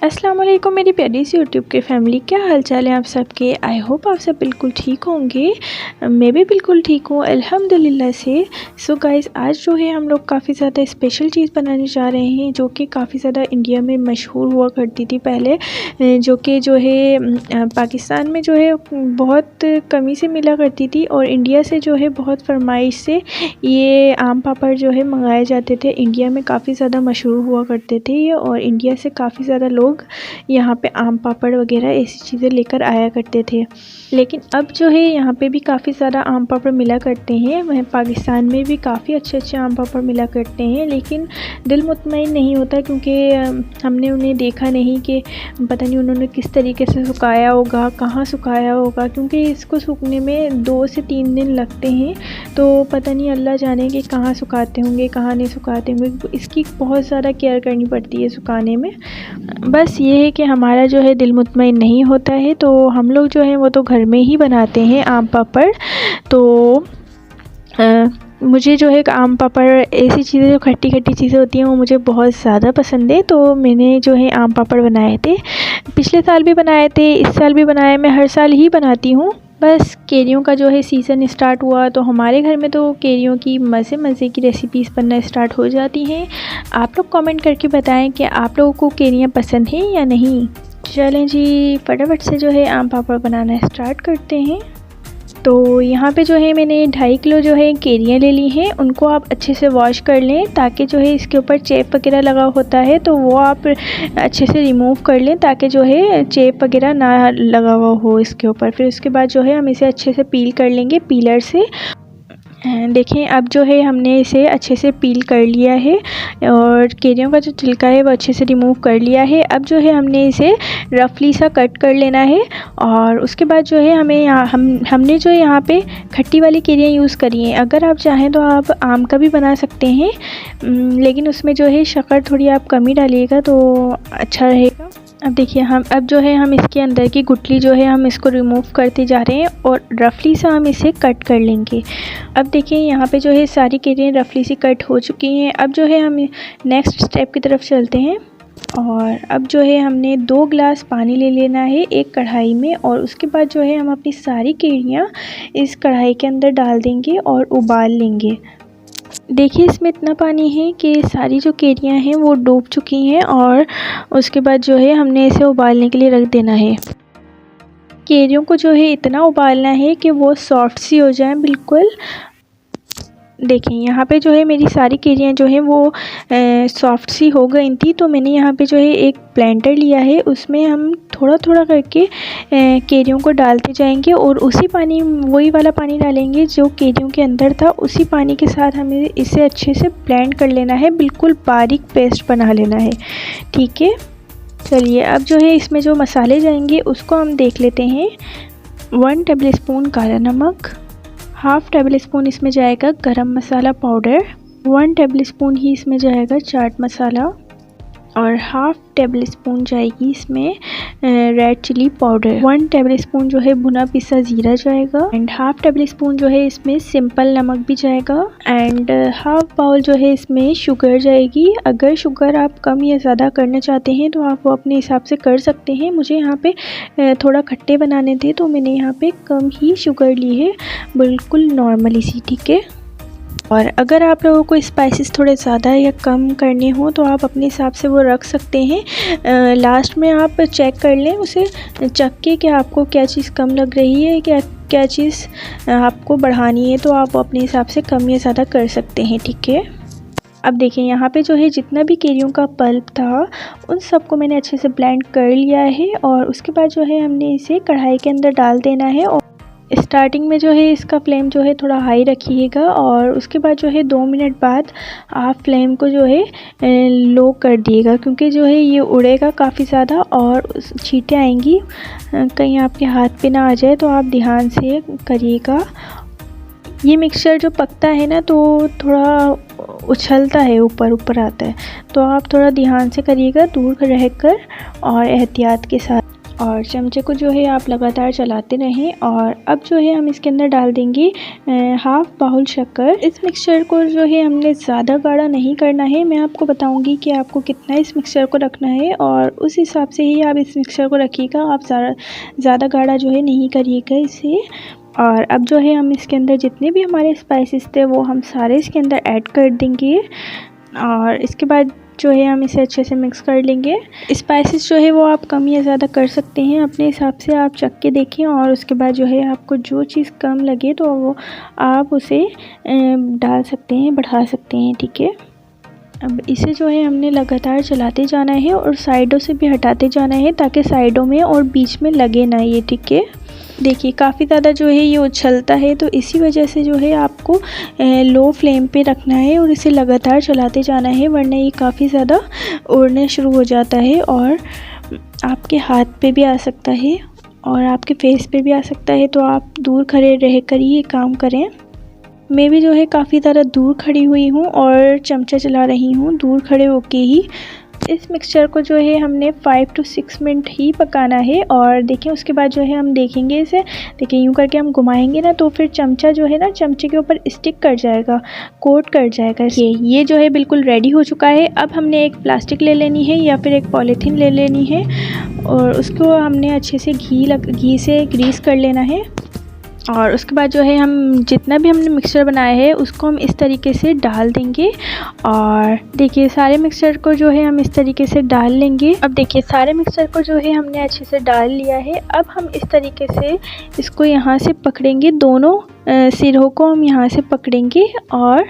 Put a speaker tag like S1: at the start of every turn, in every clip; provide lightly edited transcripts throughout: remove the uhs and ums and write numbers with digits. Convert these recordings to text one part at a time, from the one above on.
S1: अस्सलाम वालेकुम मेरी प्यारी सी यूट्यूब की फैमिली, क्या हाल चाल है आप सबके। आई होप आप सब बिल्कुल ठीक होंगे। मैं भी बिल्कुल ठीक हूँ अल्हम्दुलिल्लाह से। सो गाइस, आज जो है हम लोग काफ़ी ज़्यादा स्पेशल चीज़ बनाने जा रहे हैं जो कि काफ़ी ज़्यादा इंडिया में मशहूर हुआ करती थी पहले, जो कि जो है पाकिस्तान में जो है बहुत कमी से मिला करती थी और इंडिया से जो है बहुत फरमाइश से ये आम पापड़ जो है मंगाए जाते थे। इंडिया में काफ़ी ज़्यादा मशहूर हुआ करते थे ये, और इंडिया से काफ़ी ज़्यादा लोग यहाँ पे आम पापड़ वगैरह ऐसी चीज़ें लेकर आया करते थे। लेकिन अब जो है यहाँ पे भी काफ़ी ज़्यादा आम पापड़ मिला करते हैं। वहीं पाकिस्तान में भी काफ़ी अच्छे आम पापड़ मिला करते हैं, लेकिन दिल मुतमईन नहीं होता क्योंकि हमने उन्हें देखा नहीं कि पता नहीं उन्होंने किस तरीके से सुखाया होगा, कहाँ सुखाया होगा, क्योंकि इसको सूखने में 2 से 3 दिन लगते हैं। तो पता नहीं अल्लाह जाने कि कहाँ सुखाते होंगे, कहाँ नहीं सुखाते होंगे। इसकी बहुत ज़्यादा केयर करनी पड़ती है सुखाने में। बस ये है कि हमारा जो है दिल मुतमईन नहीं होता है, तो हम लोग जो है वो तो घर में ही बनाते हैं आम पापड़। तो मुझे जो है आम पापड़ ऐसी चीज़ें जो खट्टी खट्टी चीज़ें होती हैं वो मुझे बहुत ज़्यादा पसंद है। तो मैंने जो है आम पापड़ बनाए थे, पिछले साल भी बनाए थे, इस साल भी बनाए। मैं हर साल ही बनाती हूँ। बस केरियों का जो है सीज़न स्टार्ट हुआ तो हमारे घर में तो केरियों की मज़े मज़े की रेसिपीज़ बनना स्टार्ट हो जाती हैं। आप लोग कमेंट करके बताएं कि आप लोगों को केरियाँ पसंद हैं या नहीं। चलें जी, फटाफट से जो है आम पापड़ बनाना स्टार्ट करते हैं। तो यहाँ पे जो है मैंने 2.5 किलो जो है केरियाँ ले ली हैं। उनको आप अच्छे से वॉश कर लें ताकि जो है इसके ऊपर चेप वगैरह लगा होता है तो वो आप अच्छे से रिमूव कर लें ताकि जो है चेप वगैरह ना लगा हुआ हो इसके ऊपर। फिर उसके बाद जो है हम इसे अच्छे से पील कर लेंगे पीलर से। देखें, अब जो है हमने इसे अच्छे से पील कर लिया है और केरियों का जो छिलका है वो अच्छे से रिमूव कर लिया है। अब जो है हमने इसे रफली सा कट कर लेना है और उसके बाद जो है हमें हमने जो यहाँ पे खट्टी वाली केरियाँ यूज़ करी हैं। अगर आप चाहें तो आप आम का भी बना सकते हैं, लेकिन उसमें जो है शक्कर थोड़ी आप कम ही डालिएगा तो अच्छा रहेगा। अब देखिए, अब जो है हम इसके अंदर की गुठली जो है हम इसको रिमूव करते जा रहे हैं और रफली सा हम इसे कट कर लेंगे। अब देखिए यहाँ पे जो है सारी केरियाँ रफली सी कट हो चुकी हैं। अब जो है हम नेक्स्ट स्टेप की तरफ चलते हैं और अब जो है हमने 2 गिलास पानी ले लेना है एक कढ़ाई में, और उसके बाद जो है हम अपनी सारी केरियाँ इस कढ़ाई के अंदर डाल देंगे और उबाल लेंगे। देखिए, इसमें इतना पानी है कि सारी जो केरियाँ हैं वो डूब चुकी हैं और उसके बाद जो है हमने इसे उबालने के लिए रख देना है। केरियों को जो है इतना उबालना है कि वो सॉफ्ट सी हो जाए बिल्कुल। देखें, यहाँ पे जो है मेरी सारी केरियाँ जो हैं वो सॉफ्ट सी हो गई थी, तो मैंने यहाँ पे जो है एक ब्लेंडर लिया है, उसमें हम थोड़ा थोड़ा करके केरियों को डालते जाएंगे और वही वाला पानी डालेंगे जो केरियों के अंदर था। उसी पानी के साथ हमें इसे अच्छे से ब्लेंड कर लेना है, बिल्कुल बारीक पेस्ट बना लेना है। ठीक है, चलिए अब जो है इसमें जो मसाले जाएंगे उसको हम देख लेते हैं। 1 टेबलस्पून काला नमक, 1/2 टेबलस्पून इसमें जाएगा गरम मसाला पाउडर, 1 टेबलस्पून ही इसमें जाएगा चाट मसाला और 1/2 टेबलस्पून जाएगी इसमें रेड चिली पाउडर, 1 टेबलस्पून जो है भुना पिसा ज़ीरा जाएगा एंड 1/2 टेबलस्पून जो है इसमें सिंपल नमक भी जाएगा एंड 1/2 बाउल जो है इसमें शुगर जाएगी। अगर शुगर आप कम या ज़्यादा करना चाहते हैं तो आप वो अपने हिसाब से कर सकते हैं। मुझे यहाँ पे थोड़ा खट्टे बनाने थे तो मैंने यहाँ पे कम ही शुगर ली है, बिल्कुल नॉर्मली सी। ठीक है, और अगर आप लोगों को स्पाइसेस थोड़े ज़्यादा या कम करने हो तो आप अपने हिसाब से वो रख सकते हैं। लास्ट में आप चेक कर लें उसे चख के कि आपको क्या चीज़ कम लग रही है, क्या चीज़ आपको बढ़ानी है, तो आप अपने हिसाब से कम या ज़्यादा कर सकते हैं। ठीक है, अब देखिए यहाँ पे जो है जितना भी केरियों का पल्प था उन सबको मैंने अच्छे से ब्लेंड कर लिया है और उसके बाद जो है हमने इसे कढ़ाई के अंदर डाल देना है। और स्टार्टिंग में जो है इसका फ्लेम जो है थोड़ा हाई रखिएगा और उसके बाद जो है 2 मिनट बाद आप फ्लेम को जो है लो कर दिएगा, क्योंकि जो है ये उड़ेगा काफ़ी ज़्यादा और छींटें आएंगी, कहीं आपके हाथ पे ना आ जाए, तो आप ध्यान से करिएगा। ये मिक्सचर जो पकता है ना तो थोड़ा उछलता है, ऊपर ऊपर आता है, तो आप थोड़ा ध्यान से करिएगा, दूर रहकर और एहतियात के साथ। और चमचे को जो है आप लगातार चलाते रहें। और अब जो है हम इसके अंदर डाल देंगे हाफ़ बाउल शक्कर। इस मिक्सचर को जो है हमने ज़्यादा गाढ़ा नहीं करना है। मैं आपको बताऊंगी कि आपको कितना इस मिक्सचर को रखना है और उस हिसाब से ही आप इस मिक्सचर को रखिएगा। आप ज़्यादा गाढ़ा जो है नहीं करिएगा इसे। और अब जो है हम इसके अंदर जितने भी हमारे स्पाइसेस थे वो हम सारे इसके अंदर ऐड कर देंगे। और इसके बाद जो है हम इसे अच्छे से मिक्स कर लेंगे। स्पाइसेस जो है वो आप कम या ज़्यादा कर सकते हैं, अपने हिसाब से आप चख के देखें। और उसके बाद जो है आपको जो चीज़ कम लगे तो वो आप उसे डाल सकते हैं, बढ़ा सकते हैं, ठीक है। अब इसे जो है हमने लगातार चलाते जाना है और साइडों से भी हटाते जाना है ताकि साइडों में और बीच में लगे ना ये, ठीक है। देखिए काफ़ी ज़्यादा जो है ये उछलता है, तो इसी वजह से जो है आपको लो फ्लेम पे रखना है और इसे लगातार चलाते जाना है, वरना ये काफ़ी ज़्यादा उड़ने शुरू हो जाता है और आपके हाथ पे भी आ सकता है और आपके फेस पे भी आ सकता है। तो आप दूर खड़े रह कर ही ये काम करें। मैं भी जो है काफ़ी ज़्यादा दूर खड़ी हुई हूँ और चमचा चला रही हूँ दूर खड़े होके ही। इस मिक्सचर को जो है हमने 5 to 6 मिनट ही पकाना है। और देखिए उसके बाद जो है हम देखेंगे इसे, देखिए यूँ करके हम घुमाएंगे ना तो फिर चमचा जो है ना चमचे के ऊपर स्टिक कर जाएगा, कोट कर जाएगा। ये जो है बिल्कुल रेडी हो चुका है। अब हमने एक प्लास्टिक ले लेनी है या फिर एक पॉलीथीन ले लेनी है और उसको हमने अच्छे से घी से ग्रीस कर लेना है। और उसके बाद जो है हम जितना भी हमने मिक्सचर बनाया है उसको हम इस तरीके से डाल देंगे। और देखिए सारे मिक्सचर को जो है हम इस तरीके से डाल लेंगे। अब देखिए सारे मिक्सचर को जो है हमने अच्छे से डाल लिया है। अब हम इस तरीके से इसको यहाँ से पकड़ेंगे, दोनों सिरों को हम यहाँ से पकड़ेंगे और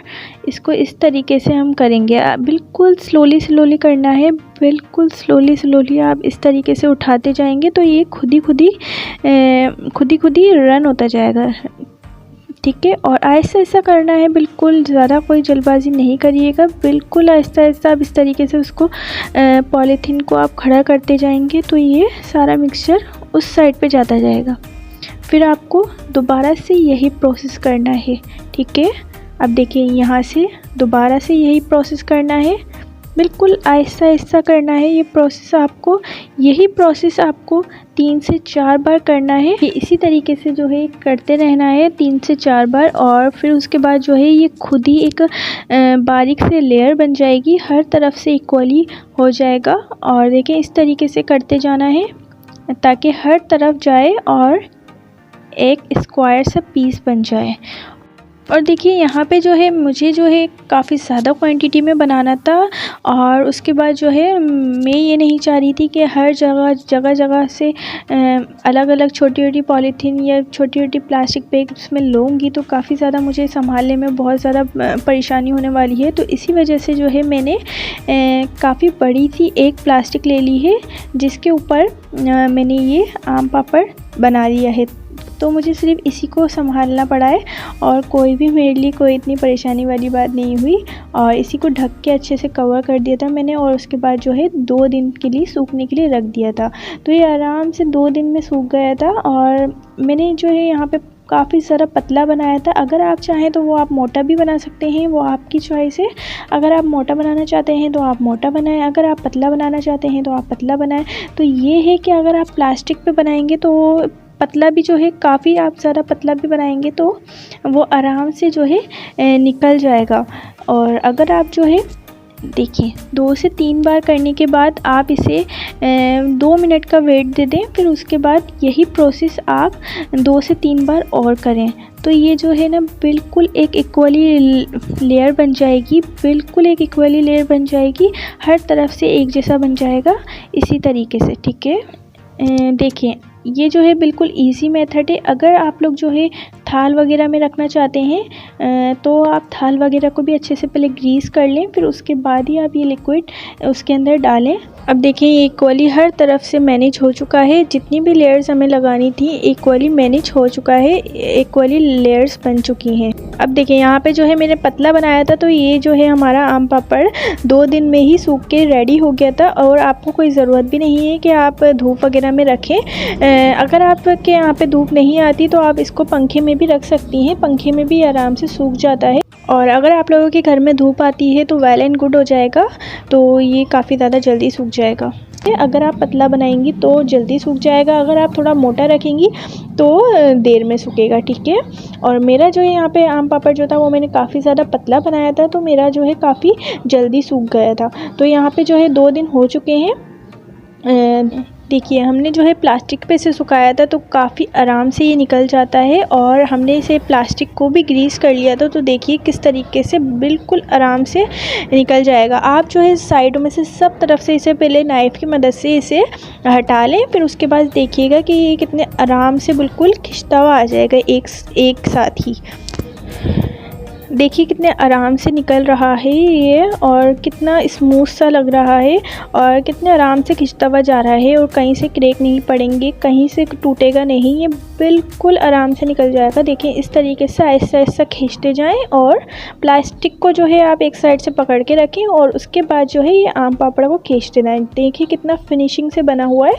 S1: इसको इस तरीके से हम करेंगे। बिल्कुल स्लोली करना है, बिल्कुल स्लोली आप इस तरीके से उठाते जाएंगे तो ये खुद ही रन होता जाएगा, ठीक है। और आहिस्ता करना है, बिल्कुल ज़्यादा कोई जल्दबाजी नहीं करिएगा, बिल्कुल आहिस्ता आप इस तरीके से उसको पॉलीथीन को आप खड़ा करते जाएंगे तो ये सारा मिक्सचर उस साइड पे जाता जाएगा। फिर आपको दोबारा से यही प्रोसेस करना है, ठीक है। अब देखिए यहाँ से दोबारा से यही प्रोसेस करना है, बिल्कुल आहिस्ता करना है ये प्रोसेस आपको। यही प्रोसेस आपको 3 से 4 बार करना है। इसी तरीके से जो है करते रहना है 3 से 4 बार। और फिर उसके बाद जो है ये खुद ही एक बारीक से लेयर बन जाएगी, हर तरफ से इक्वली हो जाएगा। और देखिए इस तरीके से करते जाना है ताकि हर तरफ जाए और एक स्क्वायर सा पीस बन जाए। और देखिए यहाँ पे जो है मुझे जो है काफ़ी ज़्यादा क्वांटिटी में बनाना था और उसके बाद जो है मैं ये नहीं चाह रही थी कि हर जगह से अलग छोटी पॉलीथीन या छोटी प्लास्टिक बैग उसमें लूँगी तो काफ़ी ज़्यादा मुझे संभालने में बहुत ज़्यादा परेशानी होने वाली है। तो इसी वजह से जो है मैंने काफ़ी बड़ी सी एक प्लास्टिक ले ली है जिसके ऊपर मैंने ये आम पापड़ बना दिया है। तो मुझे सिर्फ इसी को संभालना पड़ा है और कोई भी मेरे लिए कोई इतनी परेशानी वाली बात नहीं हुई। और इसी को ढक के अच्छे से कवर कर दिया था मैंने और उसके बाद जो है 2 दिन के लिए सूखने के लिए रख दिया था। तो ये आराम से 2 दिन में सूख गया था। और मैंने जो है यहाँ पे काफ़ी सारा पतला बनाया था। अगर आप चाहें तो वो आप मोटा भी बना सकते हैं, वो आपकी चॉइस है। अगर आप मोटा बनाना चाहते हैं तो आप मोटा बनाएं, अगर आप पतला बनाना चाहते हैं तो आप पतला बनाएं। तो ये है कि अगर आप प्लास्टिक पे बनाएंगे तो पतला भी जो है काफ़ी आप ज़्यादा पतला भी बनाएंगे तो वो आराम से जो है निकल जाएगा। और अगर आप जो है देखिए 2 से 3 बार करने के बाद आप इसे 2 मिनट का वेट दे दें। फिर उसके बाद यही प्रोसेस आप 2 से 3 बार और करें तो ये जो है ना बिल्कुल एक इक्वली लेयर बन जाएगी, बिल्कुल एक इक्वली लेयर बन जाएगी, हर तरफ से एक जैसा बन जाएगा इसी तरीके से, ठीक है। देखिए ये जो है बिल्कुल इजी मेथड है। अगर आप लोग जो है थाल वगैरह में रखना चाहते हैं तो आप थाल वगैरह को भी अच्छे से पहले ग्रीस कर लें, फिर उसके बाद ही आप ये लिक्विड उसके अंदर डालें। अब देखिए ये इक्वली हर तरफ से मैनेज हो चुका है, जितनी भी लेयर्स हमें लगानी थी इक्वली मैनेज हो चुका है, इक्वली लेयर्स बन चुकी हैं। अब देखिए यहाँ पे जो है मैंने पतला बनाया था तो ये जो है हमारा आम पापड़ 2 दिन में ही सूख के रेडी हो गया था। और आपको कोई ज़रूरत भी नहीं है कि आप धूप वगैरह में रखें। अगर आपके यहाँ पे धूप नहीं आती तो आप इसको पंखे में भी रख सकती हैं, पंखे में भी आराम से सूख जाता है। और अगर आप लोगों के घर में धूप आती है तो वेल एंड गुड हो जाएगा, तो ये काफ़ी ज़्यादा जल्दी सूख जाएगा। अगर आप पतला बनाएंगी तो जल्दी सूख जाएगा, अगर आप थोड़ा मोटा रखेंगी तो देर में सूखेगा, ठीक है। और मेरा जो है यहाँ पे आम पापड़ जो था वो मैंने काफ़ी ज़्यादा पतला बनाया था, तो मेरा जो है काफ़ी जल्दी सूख गया था। तो यहाँ पे जो है 2 दिन हो चुके हैं। देखिए हमने जो है प्लास्टिक पे से सुखाया था तो काफ़ी आराम से ये निकल जाता है, और हमने इसे प्लास्टिक को भी ग्रीस कर लिया था, तो देखिए किस तरीके से बिल्कुल आराम से निकल जाएगा। आप जो है साइडों में से सब तरफ से इसे पहले नाइफ़ की मदद से इसे हटा लें, फिर उसके बाद देखिएगा कि ये कितने आराम से बिल्कुल खिंचता हुआ आ जाएगा एक साथ ही। देखिए कितने आराम से निकल रहा है ये, और कितना स्मूथ सा लग रहा है, और कितने आराम से खिंचता हुआ जा रहा है, और कहीं से क्रैक नहीं पड़ेंगे, कहीं से टूटेगा नहीं, ये बिल्कुल आराम से निकल जाएगा। देखिए इस तरीके से ऐसा ऐसा खींचते जाएं, और प्लास्टिक को जो है आप एक साइड से पकड़ के रखें, और उसके बाद जो है ये आम पापड़ को खींचते जाएं। देखिए कितना फिनिशिंग से बना हुआ है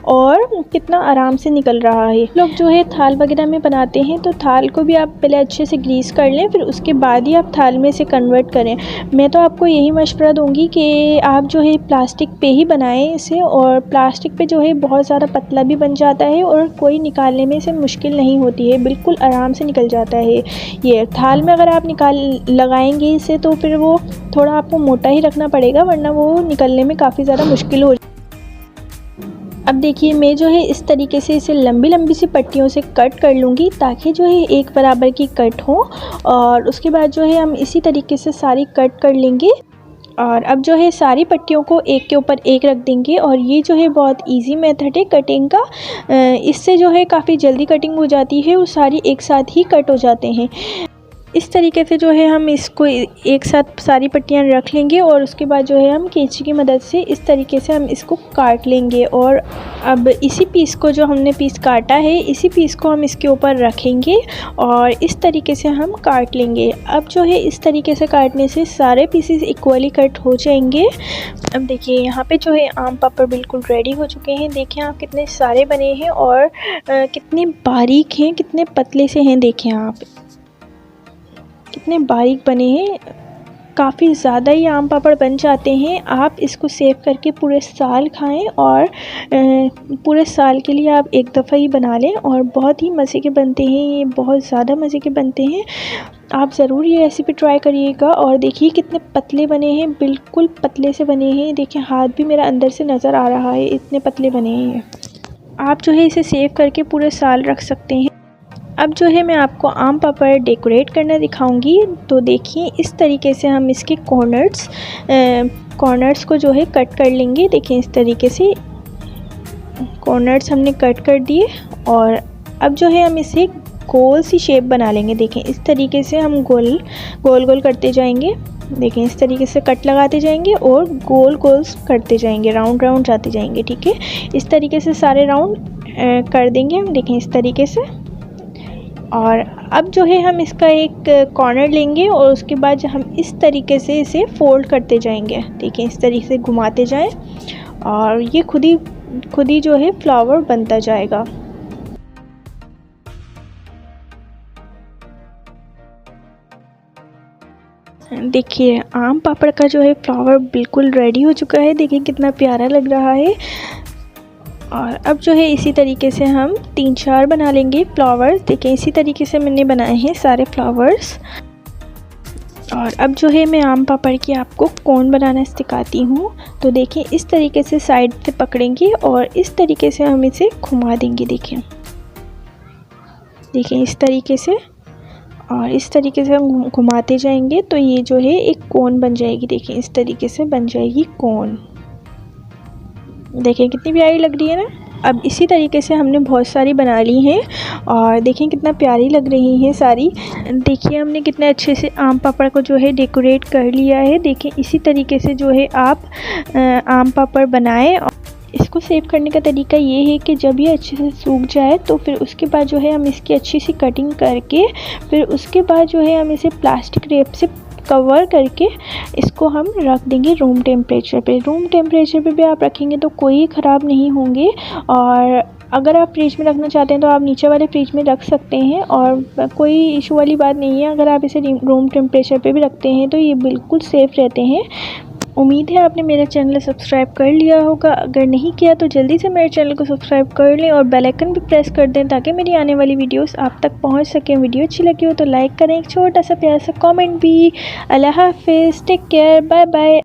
S1: और कितना आराम से निकल रहा है। लोग जो है थाल वगैरह में बनाते हैं तो थाल को भी आप पहले अच्छे से ग्रीस कर लें, फिर उसके बाद ही आप थाल में इसे कन्वर्ट करें। मैं तो आपको यही मशवरा दूंगी कि आप जो है प्लास्टिक पे ही बनाएं इसे, और प्लास्टिक पे जो है बहुत ज़्यादा पतला भी बन जाता है, और कोई निकालने में इसे मुश्किल नहीं होती है, बिल्कुल आराम से निकल जाता है। ये थाल में अगर आप लगाएंगे इसे तो फिर वो थोड़ा आपको मोटा ही रखना पड़ेगा, वरना वो निकलने में काफ़ी ज़्यादा मुश्किल हो। अब देखिए मैं जो है इस तरीके से इसे लंबी लंबी सी पट्टियों से कट कर लूँगी, ताकि जो है एक बराबर की कट हो, और उसके बाद जो है हम इसी तरीके से सारी कट कर लेंगे। और अब जो है सारी पट्टियों को एक के ऊपर एक रख देंगे, और ये जो है बहुत इजी मेथड है कटिंग का। इससे जो है काफ़ी जल्दी कटिंग हो जाती है, और सारी एक साथ ही कट हो जाते हैं। इस तरीके से जो है हम इसको एक साथ सारी पट्टियाँ रख लेंगे, और उसके बाद जो है हम कैंची की मदद से इस तरीके से हम इसको काट लेंगे। और अब इसी पीस को, जो हमने पीस काटा है, इसी पीस को हम इसके ऊपर रखेंगे, और इस तरीके से हम काट लेंगे। अब जो है इस तरीके से काटने से सारे पीसेस इक्वली कट हो जाएंगे। अब देखिए यहाँ पे जो है आम पापड़ बिल्कुल रेडी हो चुके हैं। देखिए आप कितने सारे बने हैं, और कितने बारीक हैं, कितने पतले से हैं। देखिए आप कितने बारीक बने हैं, काफ़ी ज़्यादा ही आम पापड़ बन जाते हैं। आप इसको सेव करके पूरे साल खाएं, और पूरे साल के लिए आप एक दफ़ा ही बना लें, और बहुत ही मज़े के बनते हैं ये, बहुत ज़्यादा मज़े के बनते हैं। आप ज़रूर ये रेसिपी ट्राई करिएगा। और देखिए कितने पतले बने हैं, बिल्कुल पतले से बने हैं। देखिए हाथ भी मेरा अंदर से नज़र आ रहा है, इतने पतले बने हैं। आप जो है इसे सेव करके पूरे साल रख सकते हैं। अब जो है मैं आपको आम पापड़ डेकोरेट करना दिखाऊंगी। तो देखिए इस तरीके से हम इसके कॉर्नर्स को जो है कट कर लेंगे। देखिए इस तरीके से कॉर्नर्स हमने कट कर दिए, और अब जो है हम इसे गोल सी शेप बना लेंगे। देखें इस तरीके से हम गोल गोल करते जाएंगे। देखें इस तरीके से कट लगाते जाएंगे और गोल गोल करते जाएंगे, राउंड राउंड जाते जाएंगे, ठीक है। इस तरीके से सारे राउंड कर देंगे हम। देखें इस तरीके से। और अब जो है हम इसका एक कॉर्नर लेंगे, और उसके बाद हम इस तरीके से इसे फोल्ड करते जाएंगे। देखिए इस तरीके से घुमाते जाएं, और ये खुद ही जो है फ्लावर बनता जाएगा। देखिए आम पापड़ का जो है फ्लावर बिल्कुल रेडी हो चुका है। देखिए कितना प्यारा लग रहा है। और अब जो है इसी तरीके से हम 3-4 बना लेंगे फ्लावर्स। देखिए इसी तरीके से मैंने बनाए हैं सारे फ्लावर्स। और अब जो है मैं आम पापड़ की आपको कोन बनाना सिखाती हूँ। तो देखिए इस तरीके से साइड से पकड़ेंगे, और इस तरीके से हम इसे घुमा देंगे। देखिए इस तरीके से, और इस तरीके से हम घुमाते जाएंगे, तो ये जो है एक कोन बन जाएगी। देखिए इस तरीके से बन जाएगी कोन। देखें कितनी प्यारी लग रही है ना। अब इसी तरीके से हमने बहुत सारी बना ली हैं, और देखें कितना प्यारी लग रही हैं सारी। देखिए हमने कितने अच्छे से आम पापड़ को जो है डेकोरेट कर लिया है। देखें इसी तरीके से जो है आप आम पापड़ बनाएं। इसको सेव करने का तरीका ये है कि जब ये अच्छे से सूख जाए, तो फिर उसके बाद जो है हम इसकी अच्छी सी कटिंग करके, फिर उसके बाद जो है हम इसे प्लास्टिक रैप से कवर करके इसको हम रख देंगे रूम टेम्परेचर पे। रूम टेम्परेचर पे भी आप रखेंगे तो कोई ख़राब नहीं होंगे। और अगर आप फ्रिज में रखना चाहते हैं तो आप नीचे वाले फ्रिज में रख सकते हैं, और कोई इशू वाली बात नहीं है। अगर आप इसे रूम टेम्परेचर पे भी रखते हैं तो ये बिल्कुल सेफ़ रहते हैं। उम्मीद है आपने मेरा चैनल सब्सक्राइब कर लिया होगा। अगर नहीं किया तो जल्दी से मेरे चैनल को सब्सक्राइब कर लें और बेल आइकन भी प्रेस कर दें ताकि मेरी आने वाली वीडियोस आप तक पहुंच सकें। वीडियो अच्छी लगी हो तो लाइक करें, एक छोटा सा प्यारा सा कमेंट भी। अल्लाह हाफिज़, टेक केयर, बाय बाय।